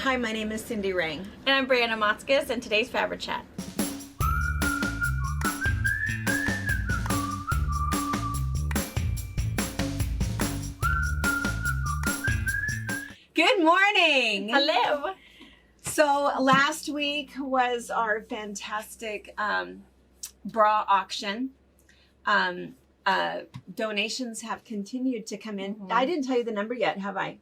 Hi, my name is Cindy Rang. And I'm Brianna Motzkus, and today's FabriChat. Good morning. Hello. So last week was our fantastic bra auction. Donations have continued to come in. I didn't tell you the number yet, have I?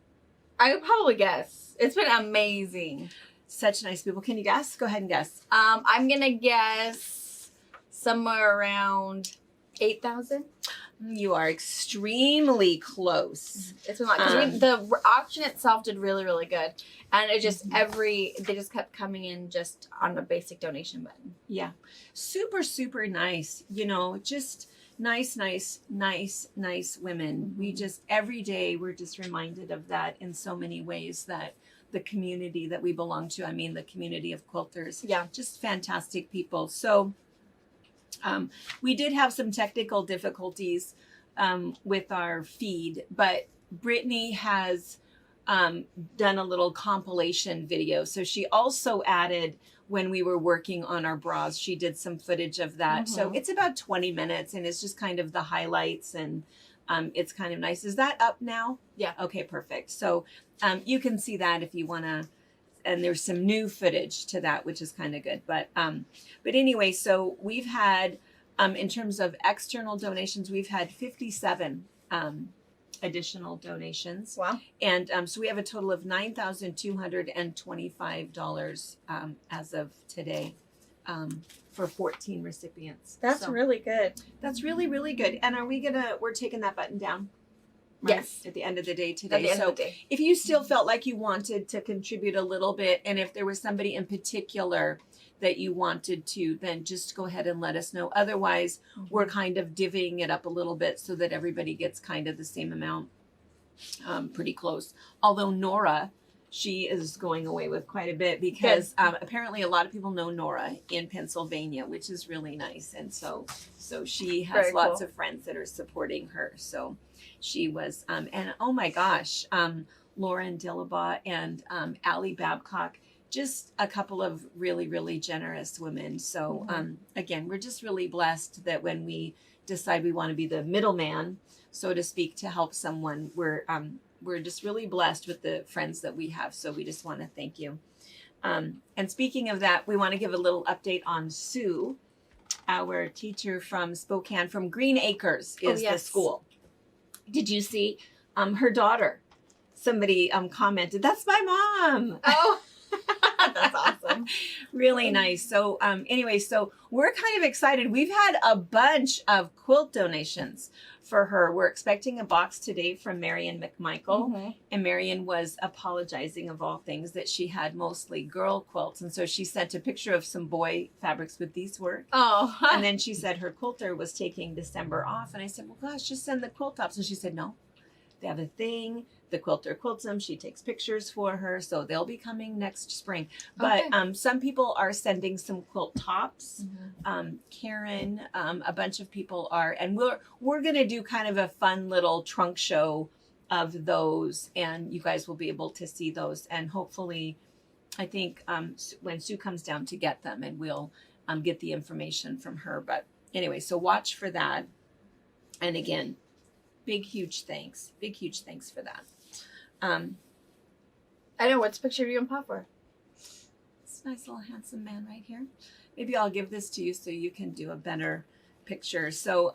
I would probably guess. It's been amazing. Such nice people. Can you guess? Go ahead and guess. I'm going to guess somewhere around 8,000. You are extremely close. It's been like, because the auction itself did really, really good. And it just, they just kept coming in just on a basic donation button. Yeah. Super, super nice. You know, just nice women. We just, every day, we're just reminded of that in so many ways, that the community that we belong to, I mean, the community of quilters. Yeah. Just fantastic people. So, we did have some technical difficulties with our feed, but Brittany has done a little compilation video. So she also added, when we were working on our bras, she did some footage of that. So it's about 20 minutes and it's just kind of the highlights, and it's kind of nice. Is that up now? Yeah. Okay, perfect. So you can see that if you want to. And there's some new footage to that, which is kind of good. But anyway, so we've had, in terms of external donations, we've had 57 additional donations. Wow. And so we have a total of $9,225 as of today for 14 recipients. That's really good. That's really, really good. And we're taking that button down? Right? Yes. At the end of the day today. At the end of the day. If you still felt like you wanted to contribute a little bit, and if there was somebody in particular that you wanted to, then just go ahead and let us know. Otherwise, we're kind of divvying it up a little bit so that everybody gets kind of the same amount, pretty close. Although Nora, she is going away with quite a bit, because apparently a lot of people know Nora in Pennsylvania, which is really nice. And so she has Very lots cool. of friends that are supporting her. So she was, and oh my gosh, Lauren Dillabaugh and Allie Babcock, just a couple of really, really generous women. So again, we're just really blessed that when we decide we want to be the middleman, so to speak, to help someone, we're just really blessed with the friends that we have. So we just want to thank you. And speaking of that, we want to give a little update on Sue, our teacher from Spokane, from Green Acres is the school. Did you see her daughter? Somebody commented, "That's my mom." Oh, that's awesome. Really nice. So anyway, so we're kind of excited. We've had a bunch of quilt donations for her. We're expecting a box today from Marion McMichael. And Marion was apologizing, of all things, that she had mostly girl quilts. And so she sent a picture of some boy fabrics with these work. Oh. And then she said her quilter was taking December off. And I said, well, gosh, just send the quilt tops. And she said, no, they have a thing. The quilter quilts them. She takes pictures for her. So they'll be coming next spring. But some people are sending some quilt tops. Karen, a bunch of people are. And we're going to do kind of a fun little trunk show of those. And you guys will be able to see those. And hopefully, I think when Sue comes down to get them, and we'll get the information from her. But anyway, so watch for that. And again, big, huge thanks for that. I know. What's the picture of you and Pop for? This nice little handsome man right here. Maybe I'll give this to you so you can do a better picture. So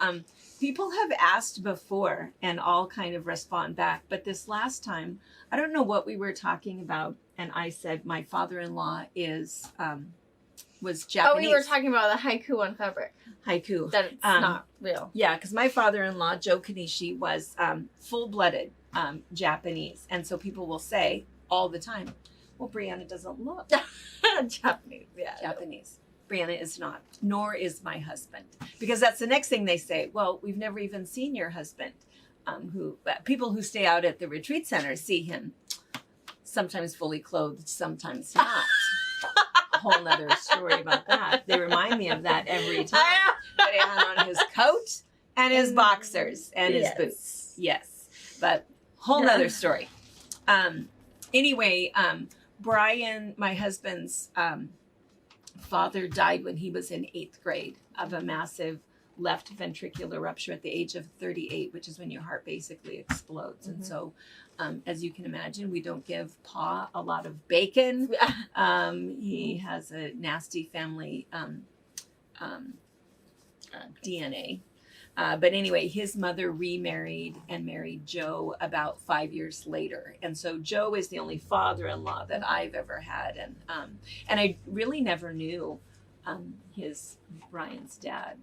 people have asked before, and I'll kind of respond back. But this last time, I don't know what we were talking about, and I said my father-in-law was Japanese. Oh, we were talking about the haiku on fabric. Haiku. That it's not real. Yeah, because my father-in-law, Joe Kanishi, was full-blooded Japanese. And so people will say all the time, well, Brianna doesn't look Japanese. Yeah. Japanese. Brianna is not, nor is my husband. Because that's the next thing they say. Well, we've never even seen your husband. People who stay out at the retreat center see him sometimes fully clothed, sometimes not. A whole nother story about that. They remind me of that every time. But he had on his coat and his boxers and his boots. Yes. But whole nother story. Anyway, Brian, my husband's father, died when he was in 8th grade of a massive left ventricular rupture at the age of 38, which is when your heart basically explodes. And so, as you can imagine, we don't give Pa a lot of bacon. He has a nasty family DNA. But anyway, his mother remarried and married Joe about 5 years later. And so Joe is the only father-in-law that I've ever had. And I really never knew Brian's dad.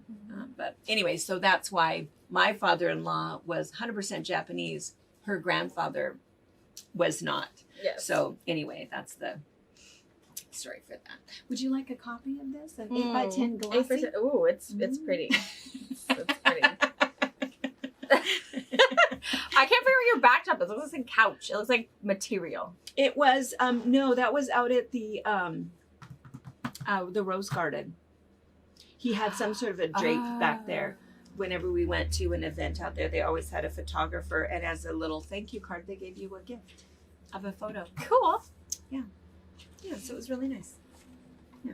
But anyway, so that's why my father-in-law was 100% Japanese. Her grandfather was not. Yes. So anyway, that's the story for that. Would you like a copy of this? An 8x10 glossy? Ooh, it's pretty. It's pretty. I can't figure your backdrop is. It looks like a couch. It looks like material. It was no, that was out at the Rose Garden. He had some sort of a drape back there. Whenever we went to an event out there, they always had a photographer, and as a little thank you card, they gave you a gift of a photo. Cool. Yeah, so it was really nice. Yeah.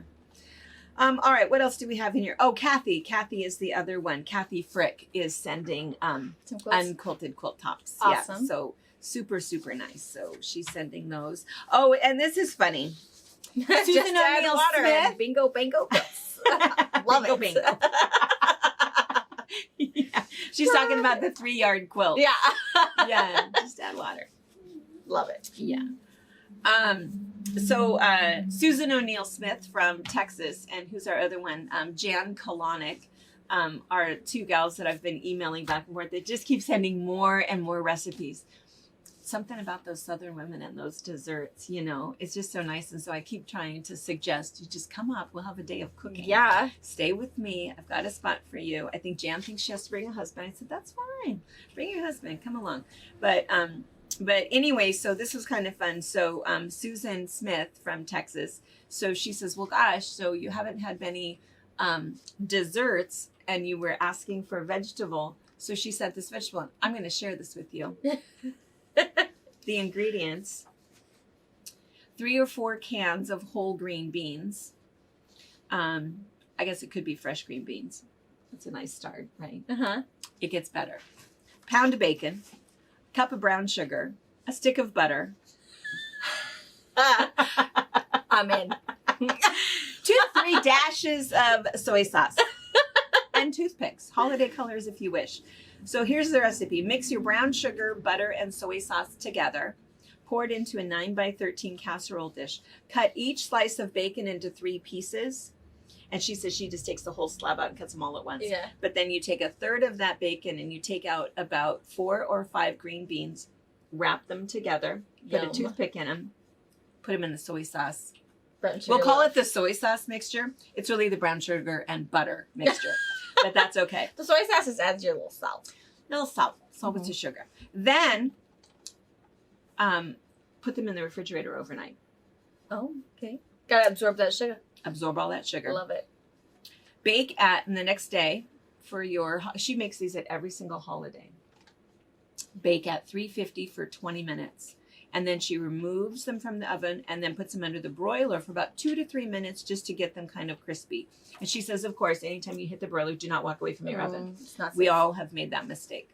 All right, what else do we have in here? Oh, Kathy. Kathy is the other one. Kathy Frick is sending unquilted quilt tops. Awesome. Yeah, so super, super nice. So she's sending those. Oh, and this is funny. Susan O'Neill Smith. Bingo, bingo. Love Bingo, it. bingo. Yeah. She's talking about the 3-yard quilt. Yeah. Yeah, just add water. Love it. Yeah. So Susan O'Neill Smith from Texas, and who's our other one? Jan Kalanick, are 2 gals that I've been emailing back and forth that just keep sending more and more recipes. Something about those Southern women and those desserts, you know, it's just so nice. And so I keep trying to suggest you just come up. We'll have a day of cooking. Yeah. Stay with me. I've got a spot for you. I think Jan thinks she has to bring a husband. I said, that's fine. Bring your husband. Come along. But anyway, so this was kind of fun. So Susan Smith from Texas. So she says, well, gosh, so you haven't had many desserts and you were asking for a vegetable. So she said this vegetable. I'm going to share this with you. The ingredients: 3 or 4 cans of whole green beans. I guess it could be fresh green beans. That's a nice start, right? It gets better. Pound of bacon, cup of brown sugar, a stick of butter. I'm in. 2 to 3 dashes of soy sauce. And toothpicks. Holiday colors if you wish. So here's the recipe. Mix your brown sugar, butter, and soy sauce together. Pour it into a 9x13 casserole dish. Cut each slice of bacon into 3 pieces. And she says she just takes the whole slab out and cuts them all at once. Yeah. But then you take a third of that bacon and you take out about 4 or 5 green beans, wrap them together, put a toothpick in them, put them in the soy sauce. We'll call it the soy sauce mixture. It's really the brown sugar and butter mixture. But that's okay. The soy sauce just adds your little salt. Little salt with the sugar. Then put them in the refrigerator overnight. Oh, okay. Gotta absorb that sugar. Absorb all that sugar. Love it. Bake and the next day for she makes these at every single holiday. Bake at 350 for 20 minutes. And then she removes them from the oven and then puts them under the broiler for about 2 to 3 minutes just to get them kind of crispy. And she says, of course, anytime you hit the broiler, do not walk away from your oven. It's not safe. We all have made that mistake.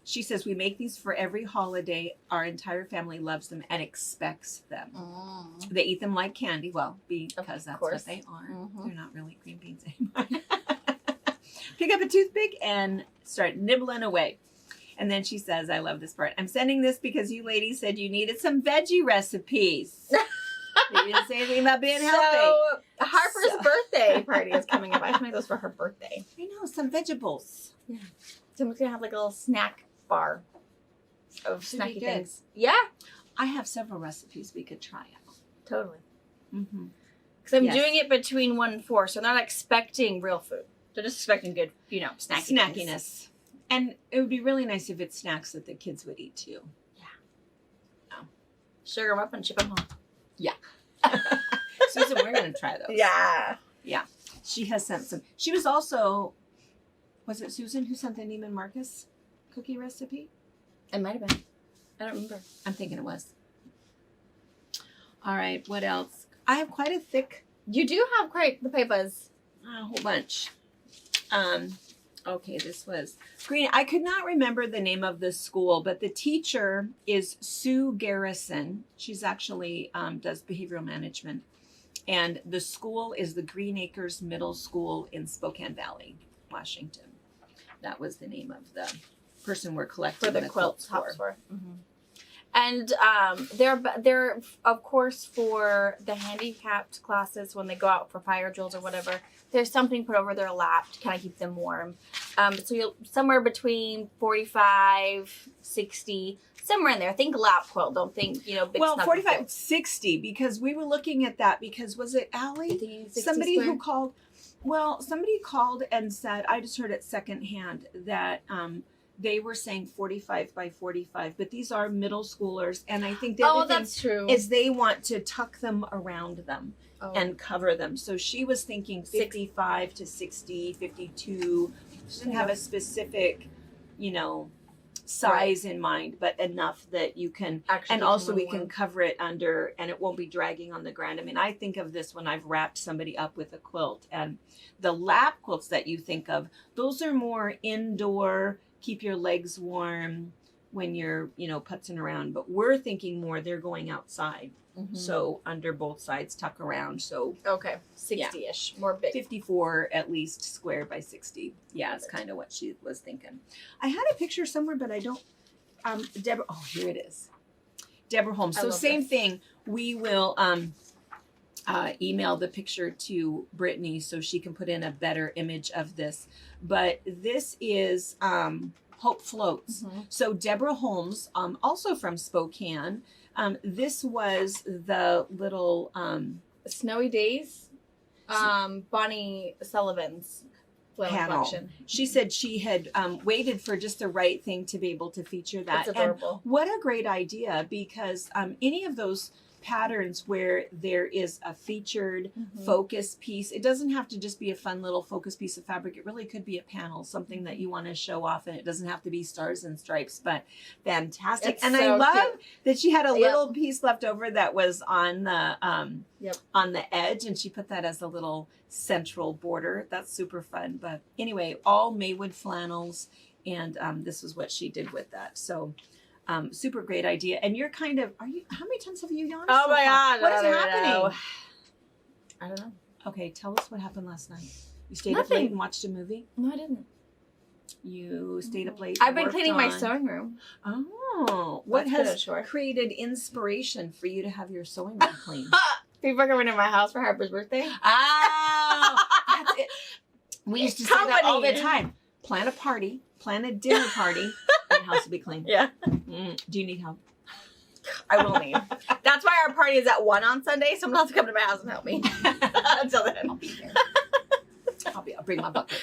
She says, we make these for every holiday. Our entire family loves them and expects them. They eat them like candy. Well, because that's what they are. They're not really green beans anymore. Pick up a toothpick and start nibbling away. And then she says, I love this part. I'm sending this because you ladies said you needed some veggie recipes. You didn't say anything about being healthy. So Harper's birthday party is coming up. I have to make those for her birthday. I know, some vegetables. Yeah. So we're going to have like a little snack bar of Should be snacky good. things. Yeah. I have several recipes we could try out. Totally. Mm-hmm. Because I'm doing it between 1 and 4, so I'm not expecting real food. They're just expecting good, snackiness. Snackiness. And it would be really nice if it's snacks that the kids would eat too. Yeah. Sugar them up and ship them home. Yeah. Susan, we're going to try those. Yeah. Yeah. She has sent some. She was also, was it Susan who sent the Neiman Marcus cookie recipe? It might have been. I don't remember. I'm thinking it was. All right, what else? I have quite a thick, You do have quite the papers. a whole bunch. Okay, this was green. I could not remember the name of the school, but the teacher is Sue Garrison. She's actually does behavioral management. And the school is the Green Acres Middle School in Spokane Valley, Washington. That was the name of the person we're collecting For the quilt tops for. for. And they're of course for the handicapped classes when they go out for fire drills or whatever. There's something put over their lap to kind of keep them warm. So you'll somewhere between 45, 60, somewhere in there. Think lap quilt. Don't think big. Well, snuggle 45, quilt. 60, because we were looking at that because was it Allie? Thinking 60 Somebody square? who called. Well, somebody called and said, I just heard it secondhand that they were saying 45 by 45, but these are middle schoolers, and I think the other thing that's true. is they want to tuck them around them and cover them. So she was thinking 55 to 60, 52. She didn't have a specific, size in mind, but enough that you can, Actually and also we warm. can cover it under and it won't be dragging on the ground. I mean, I think of this when I've wrapped somebody up with a quilt, and the lap quilts that you think of, those are more indoor, keep your legs warm when you're, putzing around, but we're thinking more they're going outside. So under both sides, tuck around. So Okay, 60-ish, more big. 54 at least square by 60. Yeah, it's kind of what she was thinking. I had a picture somewhere, but I don't. Deborah. Oh, here it is. Deborah Holmes. I So love same this. thing. We will email the picture to Brittany so she can put in a better image of this. But this is Hope Floats. So Deborah Holmes, also from Spokane. This was the little Snowy Days, Bonnie Sullivan's panel. collection. She said she had waited for just the right thing to be able to feature that. It's adorable. And what a great idea, because any of those patterns where there is a featured focus piece, it doesn't have to just be a fun little focus piece of fabric. It really could be a panel, something that you want to show off, and it doesn't have to be stars and stripes, but fantastic. It's and so I love cute. that she had a little piece left over that was on the on the edge, and she put that as a little central border. That's super fun. But anyway, all Maywood flannels, and this is what she did with that. So super great idea. And you're how many times have you yawned? Oh so my far? God. What is I don't happening? know. I don't know. Okay, tell us what happened last night. You stayed up Nothing. late and watched a movie? No, I didn't. You stayed up late? I've been worked cleaning my on- sewing room. Oh, what That's been a has chore. created inspiration for you to have your sewing room clean? People are coming to my house for Harper's birthday. Oh, that's it. We used to say that all the Company. time. Plan a party, plan a dinner party, and the house will be clean. Yeah. Do you need help? I will need. That's why our party is at 1 on Sunday. Someone has to come to my house and help me. Until then. I'll be there. I'll bring my bucket.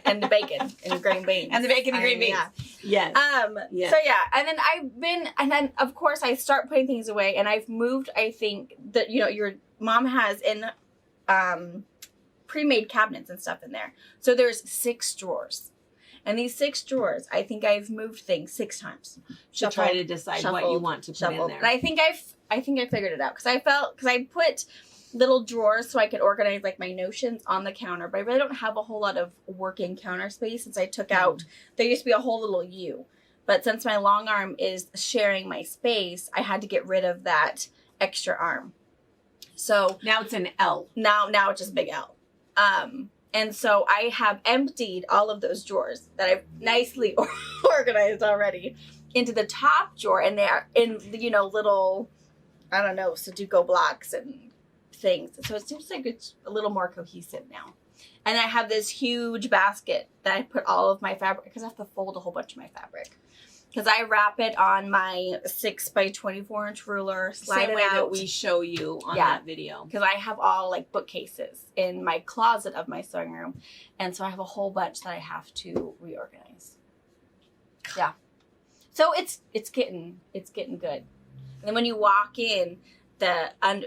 And the bacon and green beans. And the bacon and green beans. Yeah. Yes. Yeah. So yeah, and then of course I start putting things away, and I've moved. I think that your mom has in pre-made cabinets and stuff in there. So there's 6 drawers, and these 6 drawers, I think I've moved things 6 times To try to decide what you shuffled, want to put shuffled. in And there. I think I figured it out because I put little drawers so I could organize like my notions on the counter, but I really don't have a whole lot of working counter space since I took out. There used to be a whole little U, but since my long arm is sharing my space, I had to get rid of that extra arm. So Now it's an L. now it's just big L. And so I have emptied all of those drawers that I've nicely organized already into the top drawer, and they're in little, I don't know, Sudoku blocks and things. So it seems like it's a little more cohesive now. And I have this huge basket that I put all of my fabric, because I have to fold a whole bunch of my fabric. Because I wrap it on my 6 by 24 inch ruler, slide Same it way out. that we show you on that video. Because I have all like bookcases in my closet of my sewing room. And so I have a whole bunch that I have to reorganize. Yeah. So it's getting good. And then when you walk in,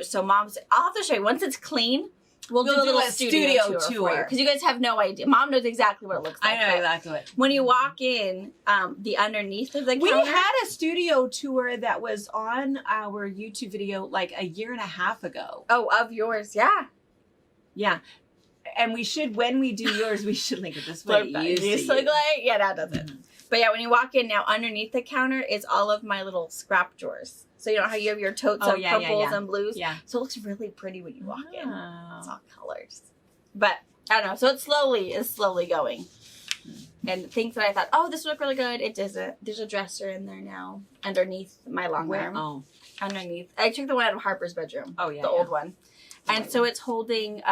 so mom's, I'll have to show you, once it's clean, We'll do a little studio tour because you guys have no idea. Mom knows exactly what it looks like. I know exactly what. When you walk in, the underneath of the counter. We had a studio tour that was on our YouTube video like a year and a half ago. Oh, of yours, yeah. Yeah. And we should, when we do yours, we should link it this way. Used to look like, yeah, that does it. Mm-hmm. But yeah, when you walk in now, underneath the counter is all of my little scrap drawers. So you know how you have your totes of purples and blues? Yeah. So it looks really pretty when you walk in. It's all colors. But I don't know. So it's slowly going. And things that I thought, oh, this would look really good. It doesn't. There's a dresser in there now underneath my long arm. Oh. Underneath. I took the one out of Harper's bedroom. Oh, yeah. The old one. And so it's holding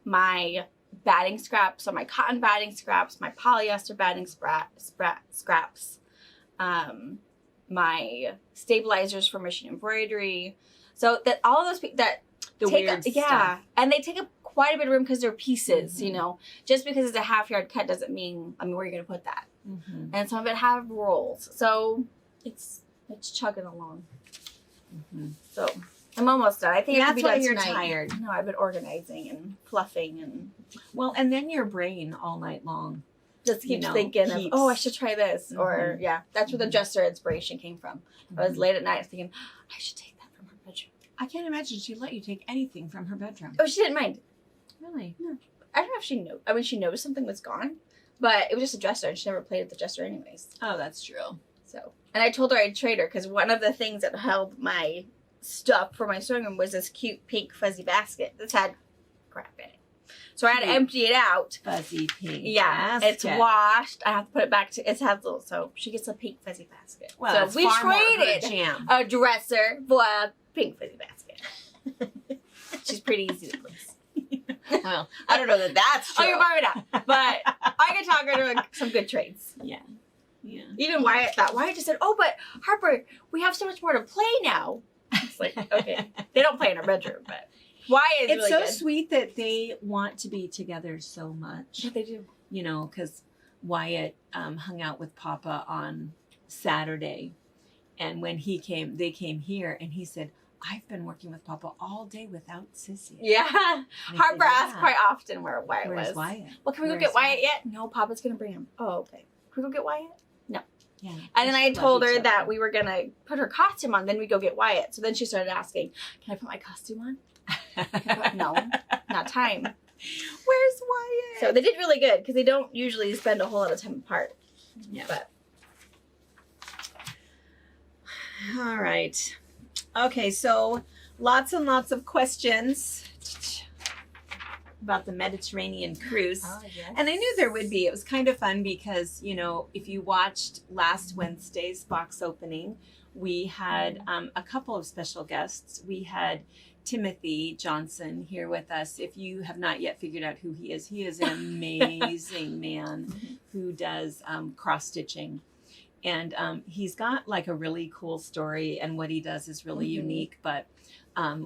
my batting scraps, so my cotton batting scraps, my polyester batting scraps, my stabilizers for machine embroidery. So that all of those that the take weird stuff. And they take up quite a bit of room because they're pieces. You know, just because it's a half yard cut doesn't mean where are you going to put that? And some of it have rolls, so it's chugging along. So I'm almost done. I think that's why you're tonight. Tired. No, I've been organizing and fluffing and and then your brain all night long just keeps thinking of, oh, I should try this. Or that's where the dresser inspiration came from. I was late at night thinking, I should take that from her bedroom. I can't imagine she'd let you take anything from her bedroom. Oh, she didn't mind. Really? No. I don't know if she knew. I mean, she noticed something was gone, but it was just a dresser and she never played with the dresser anyways. Oh, that's true. So, and I told her I'd trade her because one of the things that held my stuff for my sewing room was this cute pink fuzzy basket that's had crap in it. So I had to empty it out. Fuzzy pink. Yeah, basket. It's washed. I have to put it back to. It has little, so she gets a pink fuzzy basket. Well, so we traded a dresser for a pink fuzzy basket. She's pretty easy to please. Well, I don't know that that's true. Oh, you're borrowing out, but I can talk her to some good trades. Yeah. Yeah. Even Wyatt thought. Wyatt just said, "Oh, but Harper, we have so much more to play now." It's like, okay, they don't play in our bedroom, but Wyatt is it's really so good. sweet that they want to be together so much. Yeah, they do. You know, because Wyatt hung out with Papa on Saturday, and when they came here, and he said, "I've been working with Papa all day without Sissy." Yeah, Harper asks quite often where Wyatt was. Where's Wyatt? Well, can we go get Wyatt yet? No, Papa's gonna bring him. Oh, okay. Can we go get Wyatt? No. Yeah. And then I told her that we were gonna put her costume on, then we go get Wyatt. So then she started asking, "Can I put my costume on?" No, not time. Where's Wyatt? So they did really good because they don't usually spend a whole lot of time apart. Yeah. But all right. Okay, so lots and lots of questions about the Mediterranean cruise. oh, yes. And I knew there would be. It was kind of fun because, if you watched last Wednesday's box opening, we had a couple of special guests. We had Timothy Johnson here with us. If you have not yet figured out who he is an amazing man who does cross-stitching. And he's got like a really cool story, and what he does is really unique, but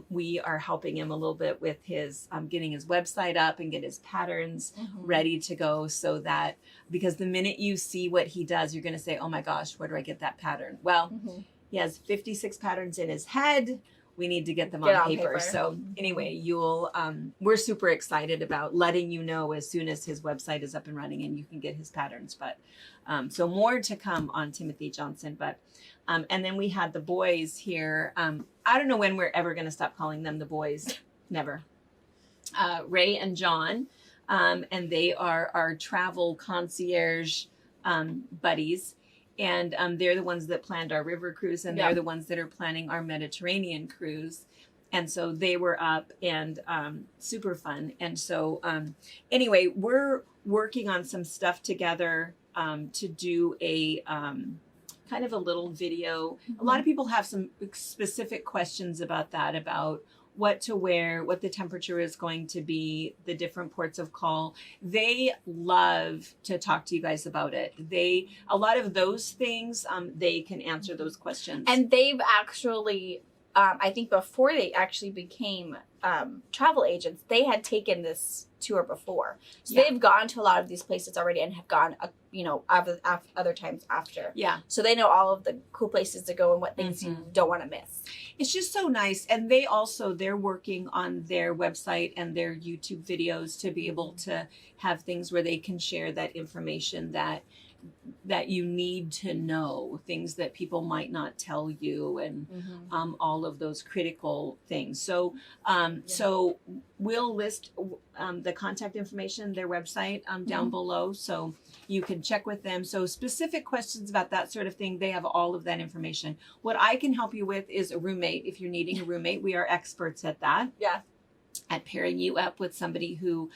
we are helping him a little bit with his getting his website up and get his patterns ready to go, so that, because the minute you see what he does, you're going to say, oh my gosh, where do I get that pattern? Well, he has 56 patterns in his head. We need to get them on paper. So anyway, we're super excited about letting you know as soon as his website is up and running and you can get his patterns. But so more to come on Timothy Johnson. But and then we had the boys here. I don't know when we're ever going to stop calling them the boys. Never. Ray and John, and they are our travel concierge buddies. And they're the ones that planned our river cruise, and they're the ones that are planning our Mediterranean cruise. And so they were up, and super fun. And so anyway, we're working on some stuff together to do a kind of a little video. A lot of people have some specific questions about that, about what to wear, what the temperature is going to be, the different ports of call. They love to talk to you guys about it. A lot of those things, they can answer those questions. And they've actually I think before they actually became travel agents, they had taken this tour before. So they've gone to a lot of these places already and have gone, other times after. Yeah. So they know all of the cool places to go and what things you don't want to miss. It's just so nice. And they're working on their website and their YouTube videos to be able to have things where they can share that information that you need to know, things that people might not tell you, and all of those critical things. So so we'll list the contact information, their website down below, so you can check with them. So specific questions about that sort of thing, they have all of that information. What I can help you with is a roommate. If you're needing a roommate, we are experts at that. Yeah. At pairing you up with somebody who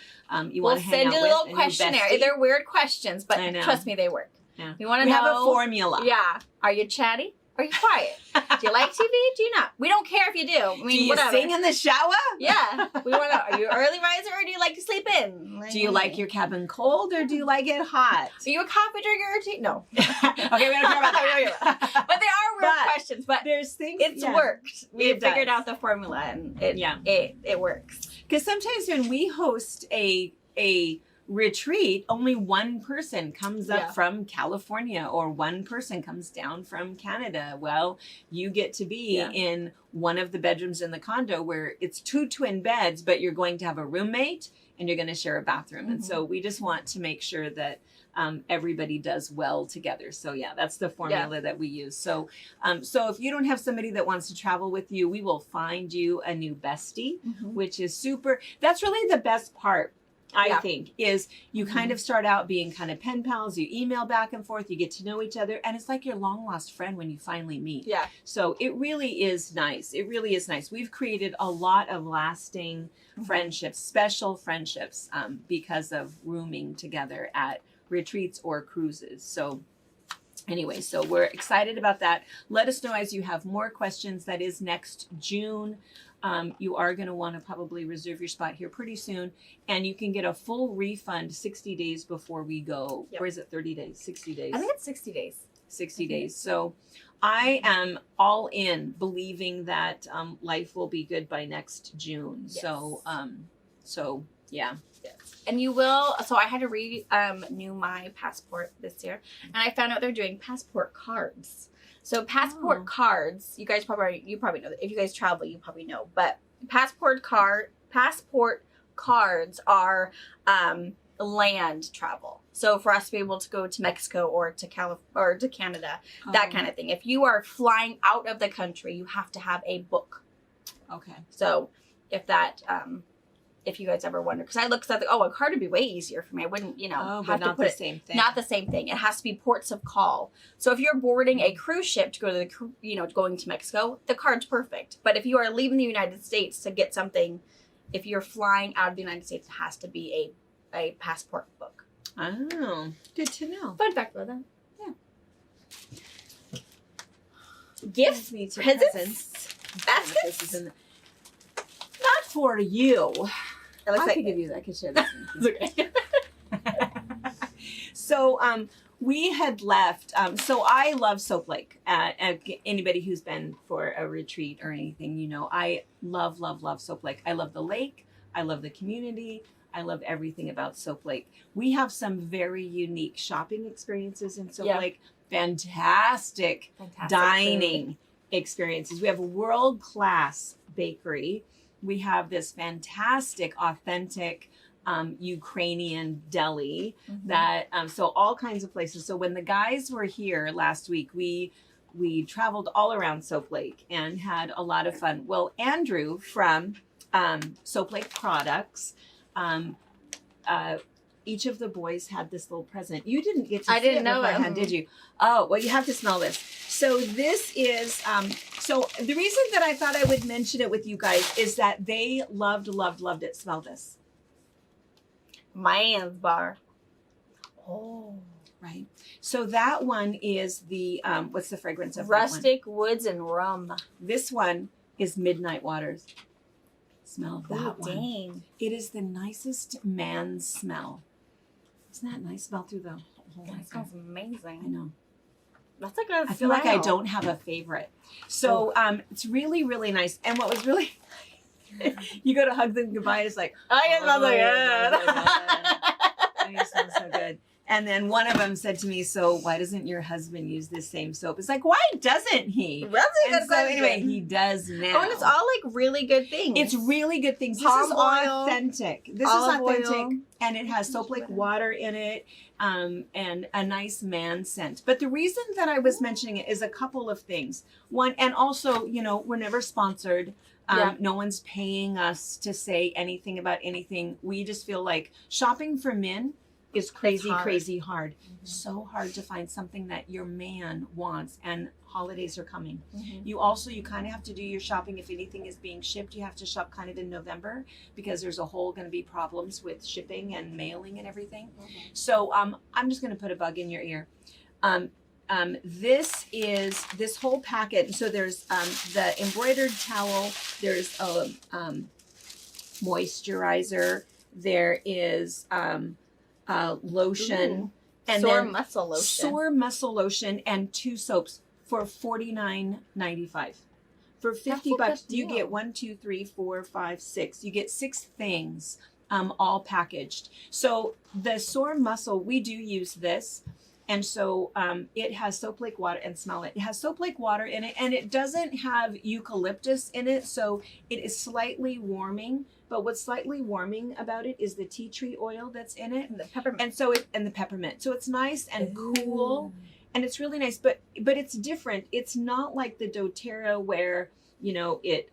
you want to hang out with. We'll send you a little questionnaire. They're weird questions, but trust me, they work. Yeah. We want to know. We have a formula. Yeah. Are you chatty? Are you quiet? Do you like TV? Do you not? We don't care if you do. I mean, do you whatever. sing in the shower? Yeah. We want to know. Are you an early riser or do you like to sleep in? Do you like your cabin cold or do you like it hot? Are you a coffee drinker or tea? No. Okay, we don't care about that. But they are weird questions. But there's things. It's worked. We figured out the formula and it works. Because sometimes when we host a retreat, only one person comes up from California or one person comes down from Canada. Well, you get to be in one of the bedrooms in the condo where it's 2 twin beds, but you're going to have a roommate and you're going to share a bathroom. And so we just want to make sure that everybody does well together. So that's the formula that we use. So so if you don't have somebody that wants to travel with you, we will find you a new bestie, which is super. That's really the best part. I think is you kind of start out being kind of pen pals, you email back and forth, you get to know each other, and it's like your long lost friend when you finally meet. Yeah. So it really is nice. It really is nice. We've created a lot of lasting friendships, special friendships, because of rooming together at retreats or cruises. So anyway, so we're excited about that. Let us know as you have more questions. That is next June. You are going to want to probably reserve your spot here pretty soon, and you can get a full refund 60 days before we go. Or is it 30 days? 60 days. I think it's 60 days. 60 days. So I am all in believing that life will be good by next June. Yes. So yeah. Yes. And you will. So I had to renew my passport this year, and I found out they're doing passport cards. So passport cards, you probably know that. If you guys travel, you probably know. But passport cards are land travel. So for us to be able to go to Mexico or to Canada, that kind of thing. If you are flying out of the country, you have to have a book. Okay. So if you guys ever wonder, because I looked at a card would be way easier for me. I wouldn't, have to put the same thing. Not the same thing. It has to be ports of call. So if you're boarding a cruise ship to go to going to Mexico, the card's perfect. But if you are leaving the United States to get something, if you're flying out of the United States, it has to be a passport book. Oh, good to know. Fun fact about that. Yeah. Gifts, presents, baskets. Not for you. I could give you that. I could share this. Okay. So we had left. So I love Soap Lake. Anybody who's been for a retreat or anything, I love Soap Lake. I love the lake. I love the community. I love everything about Soap Lake. We have some very unique shopping experiences in Soap Lake. Fantastic dining experiences. We have a world-class bakery. We have this fantastic, authentic Ukrainian deli that, so all kinds of places. So when the guys were here last week, we traveled all around Soap Lake and had a lot of fun. Well, Andrew from Soap Lake Products, each of the boys had this little present. You didn't get to see it beforehand, did you? Oh, well, you have to smell this. So this is, so the reason that I thought I would mention it with you guys is that they loved it. Smell this. Man's bar. Oh, right. So that one is the, what's the fragrance of Rustic Woods and Rum. This one is Midnight Waters. Smell that one. Dang. It is the nicest man smell. Isn't that nice? Smell through the whole. That smells amazing. I know. That's like a I feel like I smile. don't have a favorite. So it's really, really nice. And what was really, you go to hug them goodbye, it's like, Oh, it smells so it good. smells so good. Oh, you smell so good. And then one of them said to me, so why doesn't your husband use this same soap? It's like, why doesn't he? That's a And good so question. anyway, he does now. Oh, and it's all like really good things. It's really good things. This Palm is oil, authentic. This is olive authentic. oil. And it has soap like water in it, and a nice man scent. But the reason that I was mentioning it is a couple of things. One, and also, you know, we're never sponsored. Yeah. No one's paying us to say anything about anything. We just feel like shopping for men is crazy, hard. crazy hard. So hard to find something that your man wants, and holidays are coming. You kind of have to do your shopping. If anything is being shipped, you have to shop kind of in November, because there's a whole going to be problems with shipping and mailing and everything. So I'm just going to put a bug in your ear. This is this whole packet. So there's the embroidered towel. There's a moisturizer. There is lotion. Ooh. And Sore then muscle lotion. Sore muscle lotion and 2 soaps for $49.95. For $50, good you deal. get 1, 2, 3, 4, 5, 6. You get 6 things, all packaged. So the sore muscle, we do use this. And so it has soap lake water, and smell it. It has soap lake water in it, and it doesn't have eucalyptus in it. So it is slightly warming. But what's slightly warming about it is the tea tree oil that's in it. And the peppermint. And so and the peppermint. So it's nice and cool, and it's really nice, but it's different. It's not like the doTERRA where, you know, it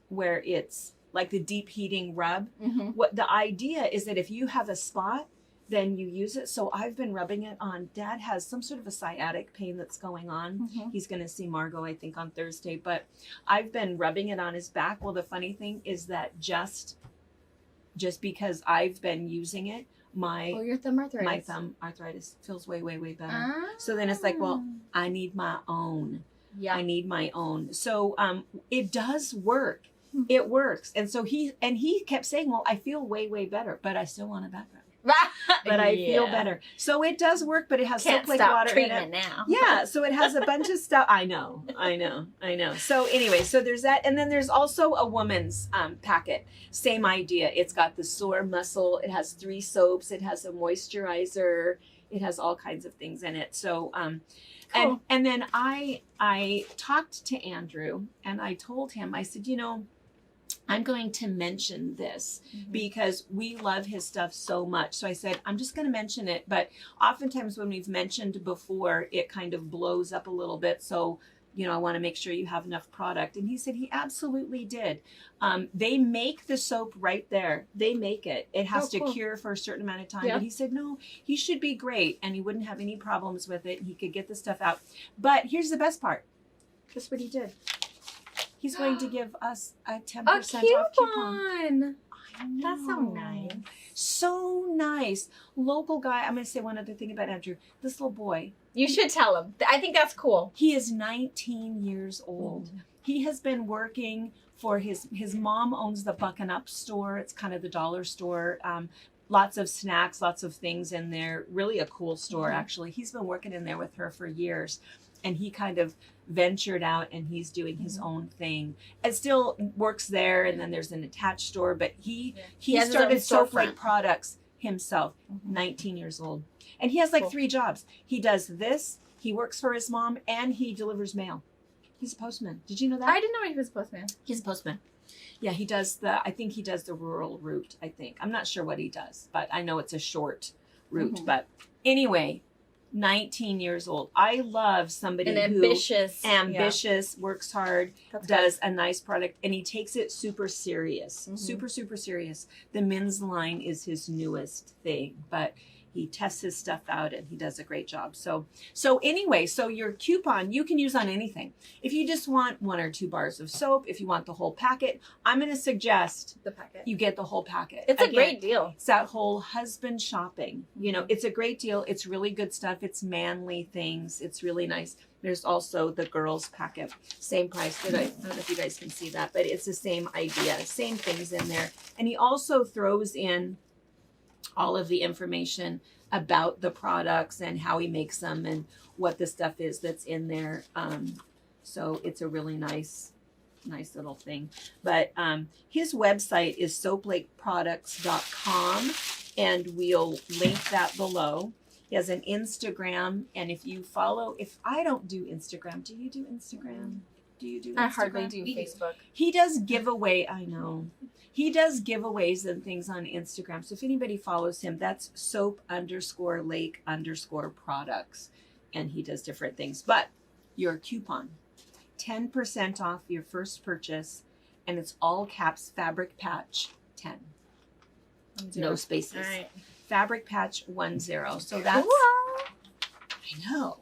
where it's like the deep heating rub. What the idea is that if you have a spot, then you use it. So I've been rubbing it on. Dad has some sort of a sciatic pain that's going on. He's going to see Margot, I think, on Thursday. But I've been rubbing it on his back. Well, the funny thing is that just because I've been using it, your thumb arthritis. my thumb arthritis feels way, way, way better. So then it's like, well, I need my own. Yeah. I need my own. So it does work. It works. And so he kept saying, well, I feel way, way better, but I still want a back rub. But I feel better. So it does work, but it has soap like water in it. Now. Yeah, so it has a bunch of stuff. I know. So anyway, so there's that. And then there's also a woman's packet. Same idea. It's got the sore muscle. It has 3 soaps. It has a moisturizer. It has all kinds of things in it. So, Cool. and then I talked to Andrew, and I told him, I said, you know, I'm going to mention this because we love his stuff so much. So I said, I'm just going to mention it. But oftentimes when we've mentioned before, it kind of blows up a little bit. So, you know, I want to make sure you have enough product. And he said he absolutely did. They make the soap right there. They make it. It has to cure for a certain amount of time. Yeah. But he said, no, he should be great. And he wouldn't have any problems with it. He could get the stuff out. But here's the best part. Guess what he did? He's going to give us a 10% off coupon. I know. That's so nice. So nice. Local guy. I'm going to say one other thing about Andrew. This little boy. You should tell him. I think that's cool. He is 19 years old. He has been working for his mom owns the Buck and Up store. It's kind of the dollar store. Lots of snacks, lots of things in there. Really a cool store, actually. He's been working in there with her for years. And he kind of ventured out, and he's doing his own thing. It still works there, and then there's an attached store. But he has his started own soap like storefront. products himself, 19 years old. And he has like 3 jobs. He does this, he works for his mom, and he delivers mail. He's a postman. Did you know that? I didn't know he was a postman. He's a postman. Yeah, I think he does the rural route, I think. I'm not sure what he does, but I know it's a short route. But anyway, 19 years old. I love somebody ambitious, works hard, does a nice product, and he takes it super serious. Super, super serious. The men's line is his newest thing, but he tests his stuff out and he does a great job. So anyway, so your coupon you can use on anything. If you just want 1 or 2 bars of soap, if you want the whole packet, I'm going to suggest the packet. You get the whole packet. It's a great deal. It's that whole husband shopping. You know, it's a great deal. It's really good stuff. It's manly things. It's really nice. There's also the girls packet. Same price. I don't know if you guys can see that, but it's the same idea. Same things in there. And he also throws in all of the information about the products and how he makes them and what the stuff is that's in there. So it's a really nice little thing. But his website is soaplakeproducts.com, and we'll link that below. He has an Instagram, and if I don't do Instagram, do you do Instagram? Do you do Instagram? I hardly do Facebook. He does giveaway. I know. He does giveaways and things on Instagram. So if anybody follows him, that's soap_lake_products. And he does different things. But your coupon, 10% off your first purchase. And it's all caps, Fabric Patch 10. No spaces. All right. Fabric Patch 10. So that's, Cool. I know.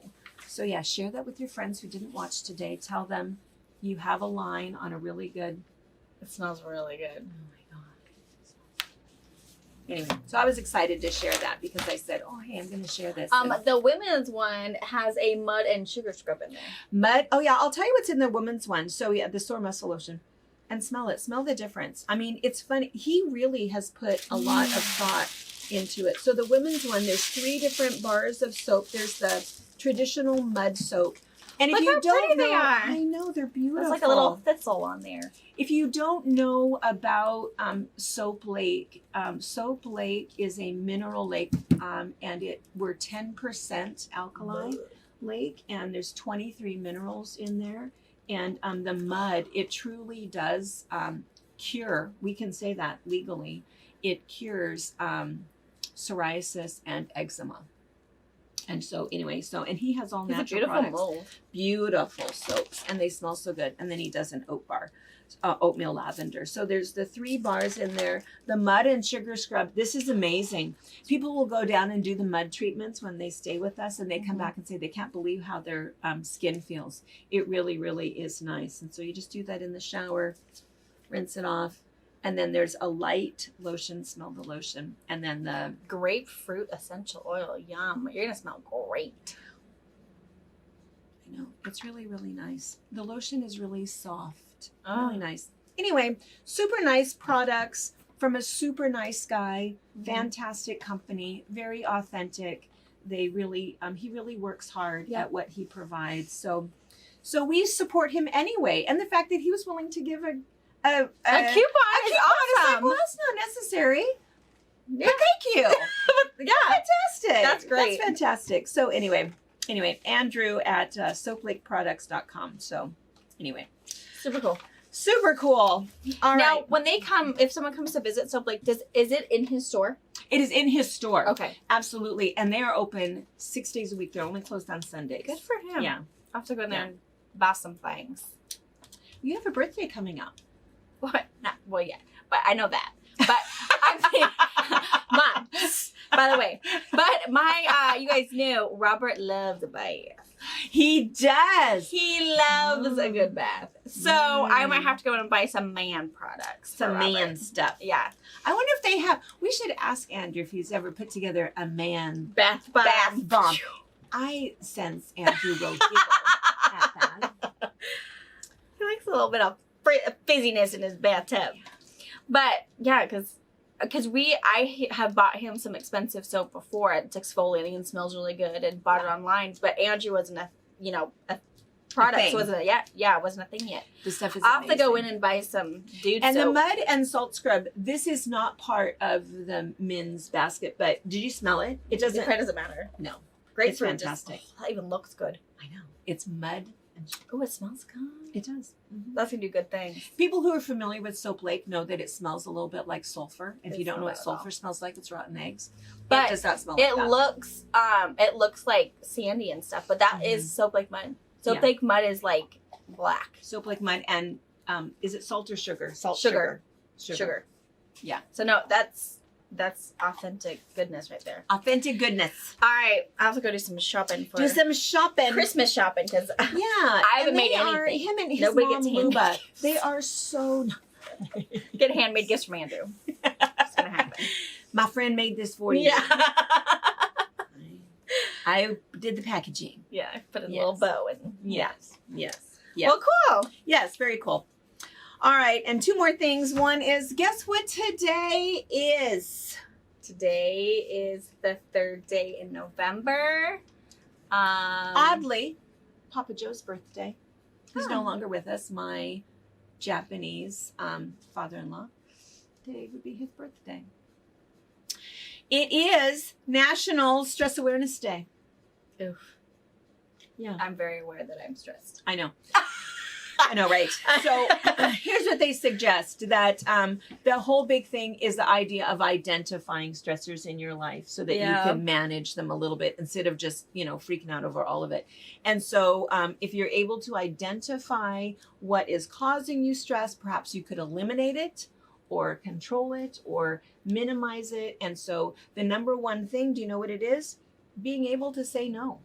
So yeah, share that with your friends who didn't watch today. Tell them you have a line on a really good. It smells really good. Oh my God. Anyway, so I was excited to share that because I said, oh, hey, I'm going to share this. The women's one has a mud and sugar scrub in there. Mud. Oh yeah, I'll tell you what's in the women's one. So yeah, the sore muscle lotion. And smell it. Smell the difference. I mean, it's funny. He really has put a lot of thought into it. So the women's one, there's 3 different bars of soap. There's the traditional mud soap. And Look if you how don't pretty know, they are. I know they're beautiful. There's like a little thistle on there. If you don't know about Soap Lake is a mineral lake, and we're 10% alkali lake, and there's 23 minerals in there. And the mud, it truly does cure. We can say that legally. It cures psoriasis and eczema. And so anyway, and he has all natural products. Mold. Beautiful soaps, and they smell so good. And then he does an oatmeal lavender. So there's the 3 bars in there. The mud and sugar scrub. This is amazing. People will go down and do the mud treatments when they stay with us, and they come back and say they can't believe how their skin feels. It really, really is nice. And so you just do that in the shower, rinse it off. And then there's a light lotion, smell the lotion. And then the Grapefruit essential oil. Yum. You're going to smell great. I know, it's really, really nice. The lotion is really soft. Oh. Really nice. Anyway, super nice products from a super nice guy. Fantastic company. Very authentic. They really, he really works hard at what he provides. So we support him anyway. And the fact that he was willing to give a coupon is awesome. Like, well, that's not necessary. Yeah. But thank you. Yeah. Fantastic. That's great. That's fantastic. So anyway, Andrew at soaplakeproducts.com. So anyway. Super cool. Super cool. All now, right. when they come, if someone comes to visit Soap Lake, is it in his store? It is in his store. Okay. Absolutely. And they are open 6 days a week. They're only closed on Sundays. Good for him. Yeah. I'll have to go in there and buy some things. You have a birthday coming up. What? Not, well, yeah. But I know that. But I mean, Mom, by the way. But you guys knew Robert loves a bath. He does. He loves a good bath. So I might have to go in and buy some man products. Some man stuff. Yeah. I wonder if they have, we should ask Andrew if he's ever put together a man Bath bomb. I sense Andrew will giggle at that. He likes a little bit of fizziness in his bathtub. But yeah, because I have bought him some expensive soap before. It's exfoliating and smells really good, and bought it online. But Andrew wasn't a product, so wasn't it wasn't a thing yet. The stuff is I'll have to go in and buy some dude and soap. the mud and salt scrub. This is not part of the men's basket, but did you smell it? It doesn't. It doesn't matter. No, Grapefruit. It's fantastic. That even looks good. I know. It's mud. Oh, it smells good. It does. Mm-hmm. That's gonna do good things. People who are familiar with Soap Lake know that it smells a little bit like sulfur. If you don't know what not at all. sulfur smells like, it's rotten eggs. But it does not smell like It that. looks like sandy and stuff, but that is Soap Lake mud. Soap Lake mud is like black. Soap Lake mud and is it salt or sugar? Sugar. Yeah. So no, that's authentic goodness right there. Authentic goodness. All right, I have to go do some shopping for Do some shopping. Christmas shopping because Yeah, I haven't made anything. Him and his Nobody mom gets handmade Luba. gifts. They are so. get handmade gifts from Andrew. It's gonna happen. My friend made this for you. Yeah. I did the packaging. Yeah, I put a little bow and Yes. Well, cool. Yes, very cool. All right, and 2 more things. One is, guess what today is? today is the 3rd day in November. Oddly, Papa Joe's birthday. He's no Oh. longer with us. My Japanese father-in-law. Today would be his birthday. It is National Stress Awareness Day. Oof. Yeah. I'm very aware that I'm stressed. I know. I know, right? So here's what they suggest, that the whole big thing is the idea of identifying stressors in your life so that you can manage them a little bit instead of just, freaking out over all of it. And so if you're able to identify what is causing you stress, perhaps you could eliminate it or control it or minimize it. And so the number one thing, do you know what it is? Being able to say no.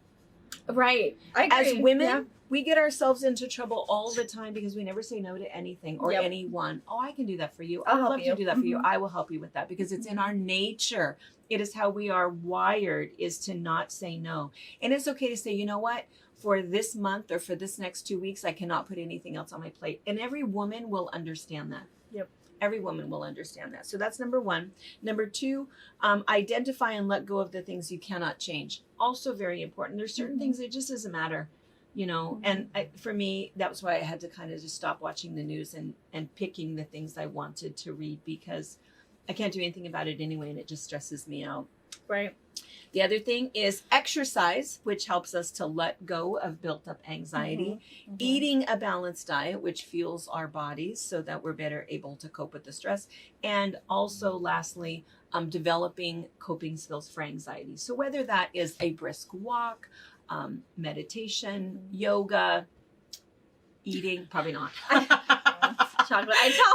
Right. I agree. As women, we get ourselves into trouble all the time because we never say no to anything or anyone. Oh, I can do that for you. I'd love to do that for you. I will help you with that because it's in our nature. It is how we are wired, is to not say no. And it's okay to say, you know what? For this month or for this next 2 weeks, I cannot put anything else on my plate. And every woman will understand that. Yep. Every woman will understand that. So that's number one. Number two, identify and let go of the things you cannot change. Also very important. There's certain things that just doesn't matter, and for me, that was why I had to kind of just stop watching the news and picking the things I wanted to read because I can't do anything about it anyway, and it just stresses me out. Right. The other thing is exercise, which helps us to let go of built up anxiety. Eating a balanced diet, which fuels our bodies so that we're better able to cope with the stress. And also, lastly, developing coping skills for anxiety. So whether that is a brisk walk, meditation, yoga, eating, probably not. Chocolate. I tell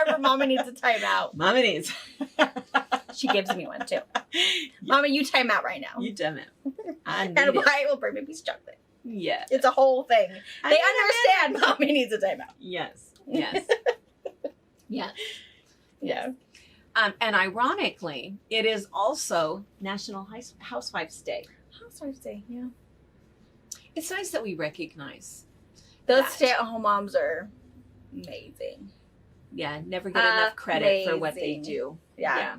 Harper, Mama needs a timeout. Mama needs. She gives me one too. Mama, you time out right now. You time out. And Wyatt will bring me a piece of chocolate. Yeah. It's a whole thing. They understand Mommy needs a timeout. Yes. Yes. Yes. Yeah. And ironically, it is also National Housewives Day. Housewives Day, yeah. It's nice that we recognize Those that. stay-at-home moms are amazing. Yeah, never get enough credit for what they do. Yeah.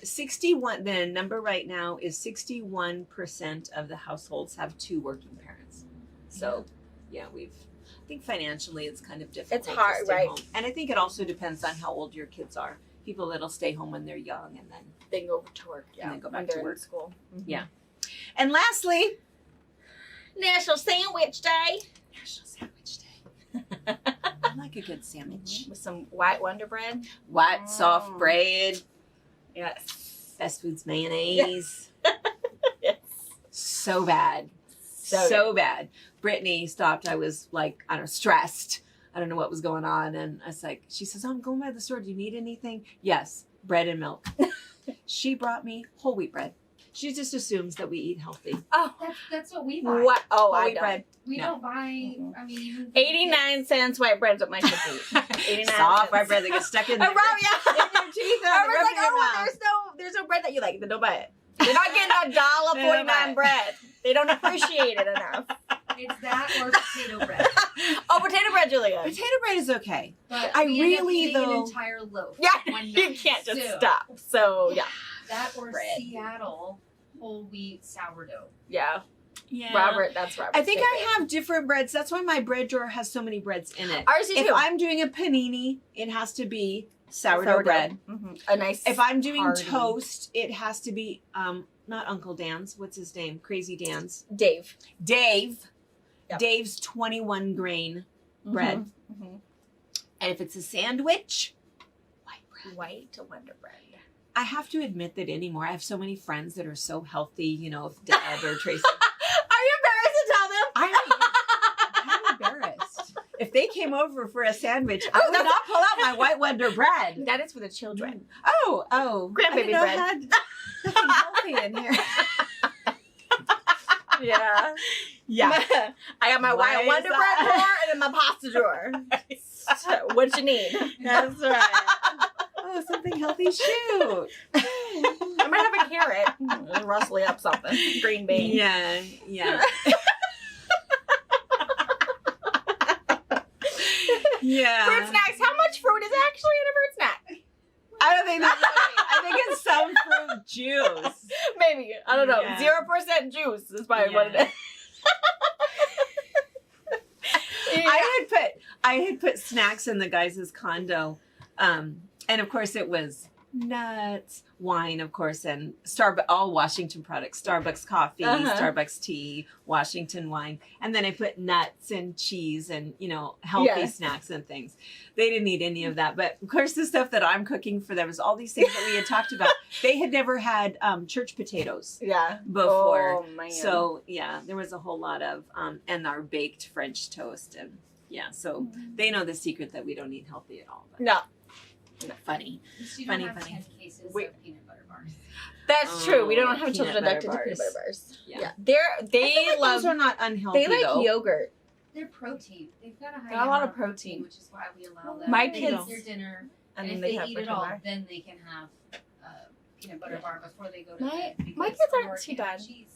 61, the number right now is 61% of the households have 2 working parents. So, I think financially it's kind of difficult. It's hard, to stay right? home. And I think it also depends on how old your kids are. People that'll stay home when they're young and then they go to work. and then go when back to they're work. in school. Yeah. And lastly, National Sandwich Day. National Sandwich Day. I like a good sandwich. With some white Wonder Bread. White, soft bread. Yes. Best Foods mayonnaise. Yes. So bad. So bad. Brittany stopped. I was like, stressed. I don't know what was going on. And I was like, she says, I'm going by the store. Do you need anything? Yes. Bread and milk. She brought me whole wheat bread. She just assumes that we eat healthy. Oh. That's what we buy. What? Oh, Whole I wheat don't. bread. We No. don't buy, even 89 cents white bread's what my kids eat. 89 Soft white cents. bread that gets stuck in Oh, there. yeah. In your teeth and I the was roof like, of your mouth. there's no bread that you like, then don't buy it. You're not getting They don't buy $1.49 it. bread. They don't appreciate it enough. It's that or potato bread. Oh, potato bread's really good. Potato bread is okay. But I we end up really, eating though- an entire loaf. Yeah, one you night. can't just So, stop. So, yeah. That or Bread. Seattle whole wheat sourdough. Yeah. Yeah. That's Robert. I think I have different breads. That's why my bread drawer has so many breads in it. Ours is If too. I'm doing a panini, it has to be sourdough bread. Mm-hmm. A nice. If I'm doing hearty- toast, it has to be not Uncle Dan's. What's his name? Crazy Dan's. Dave. Dave. Yep. Dave's 21 grain bread. Mm-hmm. And if it's a sandwich, white bread. White Wonder Bread. I have to admit that anymore, I have so many friends that are so healthy, if Deb or Tracy. Are you embarrassed to tell them? I'm embarrassed. If they came over for a sandwich, I Oh, would not pull out my white Wonder bread. That is for the children. Oh. Grandbaby bread. I didn't know I had nothing healthy in here. Yeah. Yeah. I got my Why white is Wonder that? Bread drawer and then my pasta drawer. So, what you need? That's right. Oh, something healthy. Shoot. I might have a carrot. Rustly up something. Green bean. Yeah. Yeah. Yeah. Fruit snacks. How much fruit is actually in a fruit snack? I don't think that's right. I think it's juice. Maybe. I don't know. Yeah. 0% juice is probably what it is. Yeah. I had put snacks in the guys' condo, and of course it was nuts, wine, of course, and all Washington products, Starbucks coffee, Starbucks tea, Washington wine, and then I put nuts and cheese and healthy snacks and things. They didn't eat any of that, but of course the stuff that I'm cooking for them is all these things that we had talked about. They had never had church potatoes before, Oh, man. so there was a whole lot of and our baked French toast, and so they know the secret that we don't eat healthy at all. But No. funny. You Funny, don't have funny. 10 cases of peanut butter bars. That's true. We don't have peanut children butter addicted to peanut bars. butter bars. Yeah. They love. Those are not unhealthy. They like though. yogurt. They're protein. They've got a high Got a lot of amount protein. which is why we allow them. My They kids- eat their dinner, And and then if they have eat it protein all, bar. then they can have a peanut butter bar before they go to My- bed. my because kids aren't Aurora too can't have bad. cheese.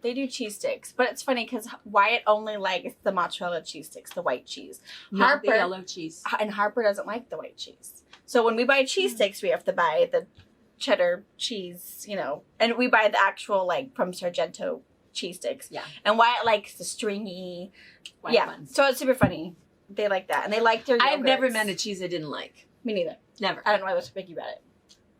They do cheese sticks, but it's funny because Wyatt only likes the mozzarella cheese sticks, the white cheese. Not the yellow cheese. And Harper doesn't like the white cheese. So when we buy cheese sticks, we have to buy the cheddar cheese, and we buy the actual from Sargento cheese sticks. Yeah. And Wyatt likes the stringy. White ones. So it's super funny. They like that, and they like their. I've never yogurts. met a cheese I didn't like. Me neither. Never. I don't know why they're so picky about it.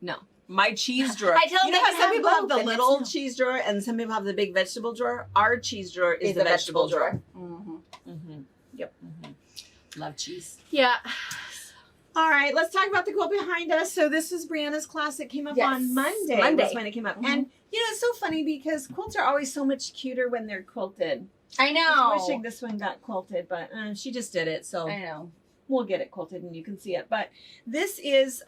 No. My cheese drawer. I tell them you know they how can some have people have both, the and little it's- cheese drawer and some people have the big vegetable drawer? Our cheese drawer is the vegetable drawer. Mm-hmm. Mm-hmm. Yep. Mm-hmm. Love cheese. Yeah. All right, let's talk about the quilt behind us. So this is Brianna's class. It came up Yes. on Monday. Monday. Was when it came up. Mhm. And it's so funny because quilts are always so much cuter when they're quilted. I I know. was wishing this one got quilted, but she just did it. So I know. we'll get it quilted and you can see it. But this is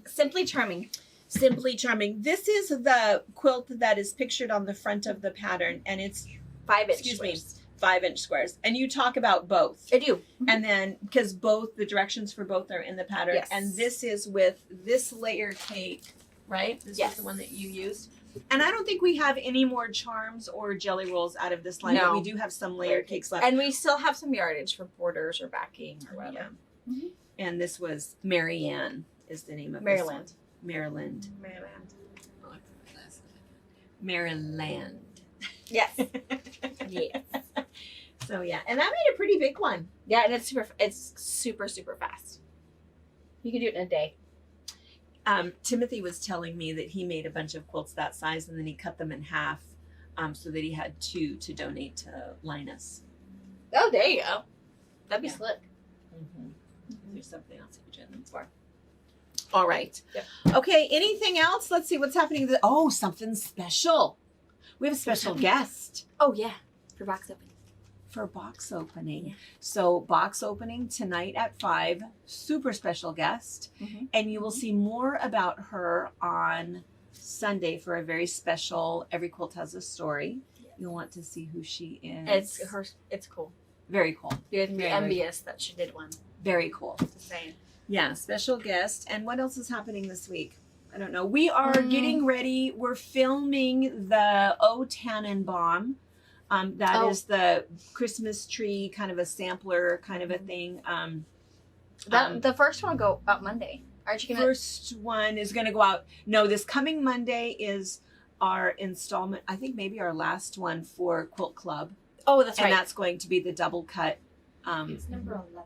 Simply charming. Simply Charming. This is the quilt that is pictured on the front of the pattern, and it's 5-inch. Excuse me. squares. 5-inch squares. And you talk about both. I do. And then, because both, the directions for both are in the pattern. Yes. And this is with this layer cake, right? This Yes. is the one that you used. And I don't think we have any more charms or jelly rolls out of this line, No. but we do have some layer cakes left. And we still have some yardage for borders or backing or whatever. Yeah. Mhm. And this was Marianne is the name of Maryland. this one. Maryland. Maryland. Maryland. Yes. Yes. So yeah, and that made a pretty big one. Yeah, and it's super, super fast. You can do it in a day. Timothy was telling me that he made a bunch of quilts that size and then he cut them in half so that he had 2 to donate to Linus. Oh, there you go. That'd be Yeah. slick. There's something else that you're doing for. All right. Yep. Okay, anything else? Let's see what's happening. Something special. We have a special guest Oh, yeah. For box opening. for box opening. Yeah. So box opening tonight at 5, super special guest. Mhm. And you will see more about her on Sunday for a very special, Every Quilt Has a Story. Yes. You'll want to see who she is. It's cool. Very cool. You're gonna be Very, very envious that she did one. Very cool. Just saying. Yeah, special guest. And what else is happening this week? I don't know. We are getting ready. We're filming the O Tannenbaum. That is the Christmas tree, kind of a sampler kind of a thing. The first one will go out Monday. Aren't you gonna? First one is going to go out. No, this coming Monday is our installment. I think maybe our last one for Quilt Club. Oh, that's And right. that's going to be the double cut. It's number 11.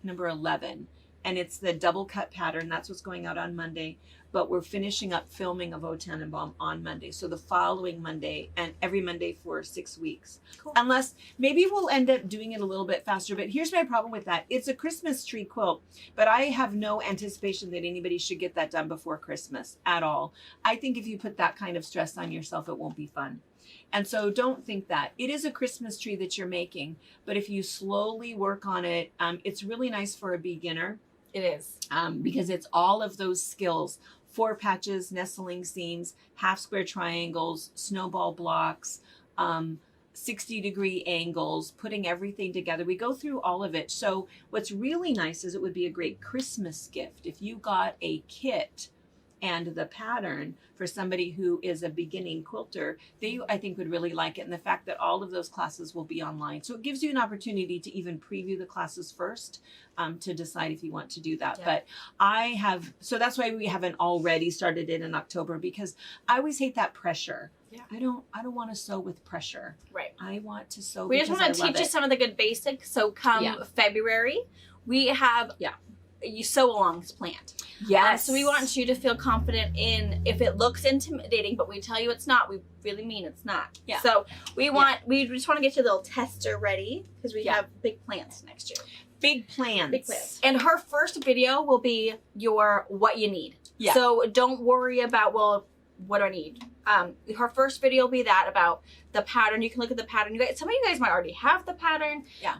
Number 11, and it's the double cut pattern. That's what's going out on Monday, but we're finishing up filming of O Tannenbaum on Monday, so the following Monday and every Monday for 6 weeks. Cool. Unless maybe we'll end up doing it a little bit faster, but here's my problem with that. It's a Christmas tree quilt, but I have no anticipation that anybody should get that done before Christmas at all. I think if you put that kind of stress on yourself, it won't be fun. And so don't think that. It is a Christmas tree that you're making, but if you slowly work on it, it's really nice for a beginner It is. because it's all of those skills: 4 patches, nestling seams, half square triangles, snowball blocks, 60-degree angles, putting everything together. We go through all of it. So what's really nice is it would be a great Christmas gift if you got a kit and the pattern for somebody who is a beginning quilter, they, I think, would really like it. And the fact that all of those classes will be online. So it gives you an opportunity to even preview the classes first, to decide if you want to do that. Yeah. But I have, so that's why we haven't already started it in October, because I always hate that pressure. Yeah. I don't want to sew with pressure. Right. I want to sew We just because want to I love teach you it. some of the good basics. So come Yeah. February, we have you sew along is planned. Yes. So we want you to feel confident in, if it looks intimidating, but we tell you it's not, we really mean it's not. Yeah. So we just want to get you a little tester ready, because we have big plans next year. Big plans. Big plans. And her first video will be your what you need. Yeah. So don't worry about, well, what do I need? Her first video will be that, about the pattern. You can look at the pattern. You guys, some of you guys might already have the pattern. Yeah.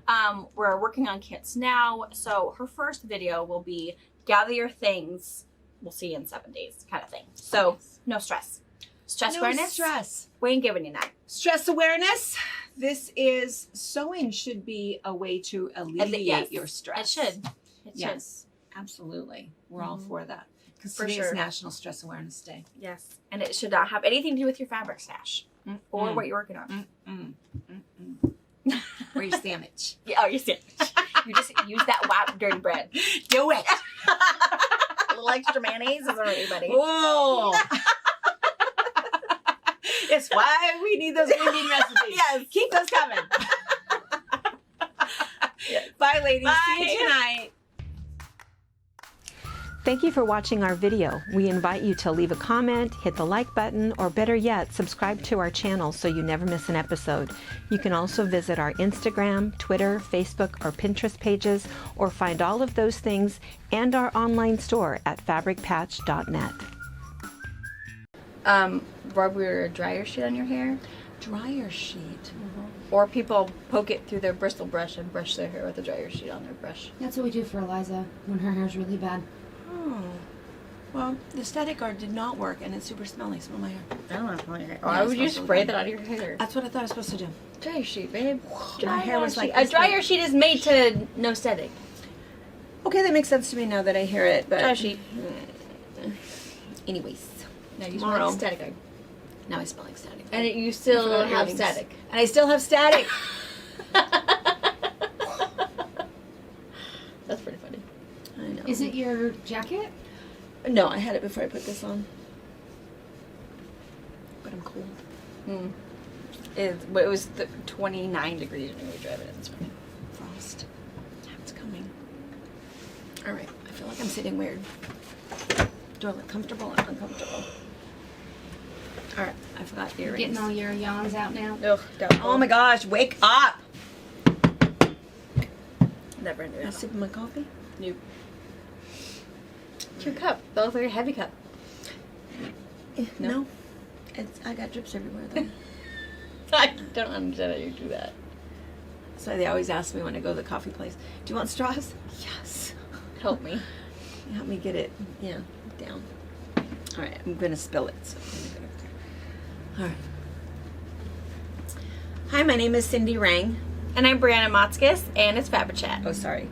We're working on kits now. So her first video will be gather your things. We'll see you in 7 days, kind of thing. So no stress. Stress No awareness. stress. We ain't giving you that. Stress awareness. This is, sewing should be a way to alleviate your stress. It should. It Yes, absolutely. We're all for that. Because For today sure. is National Stress Awareness Day. should. Yes. And it should not have anything to do with your fabric stash or what you're working on. Or your sandwich. Yeah, oh, you sandwich. You just use that whap dirty bread. Do it. A little extra mayonnaise is already, buddy. Whoa. It's why we need those winging recipes. Yes. Keep those coming. Bye, ladies. Bye. See you tonight. Thank you for watching our video. We invite you to leave a comment, hit the like button, or better yet, subscribe to our channel so you never miss an episode. You can also visit our Instagram, Twitter, Facebook, or Pinterest pages, or find all of those things and our online store at fabricpatch.net. Rubber dryer sheet on your hair, Dryer sheet. or people poke it through their bristle brush and brush their hair with a dryer sheet on their brush. That's what we do for Eliza when her hair's really bad. Oh. Well, the static guard did not work, and it's super smelly. Smell my hair. I don't want to smell your hair. Yeah, Why it would you smells really spray bad. that on your hair? That's what I thought I was supposed to do. Dryer sheet, babe. My hair was like a this dryer big. sheet is made to no static. Okay, that makes sense to me now that I hear it. But Dryer sheet. anyways, No, you Tomorrow. smell like static guard. now I smell like static. And you still forgot have earrings. static. And I still have static. That's pretty funny. I know. Is it your jacket? No, I had it before I put this on. But I'm cold. It was 29 degrees when we were driving in this morning. Frost. It's coming. All right. I feel like I'm sitting weird. Do I look comfortable or uncomfortable? All right. I forgot the earrings. Getting all your yawns out now? Ugh, don't. Oh my gosh! Wake up! Never knew I'm it. sipping my coffee. New. Your cup. That looks like a heavy cup. No. I got drips everywhere though. I don't understand how you do that. So they always ask me when I go to the coffee place, "Do you want straws?" Yes. Help me. Help me get it. Yeah, down. All right. I'm gonna spill it. So I'm gonna go. All right. Hi, my name is Cindy Rang. And I'm Brianna Motzkis, and it's FabriChat. Oh, sorry.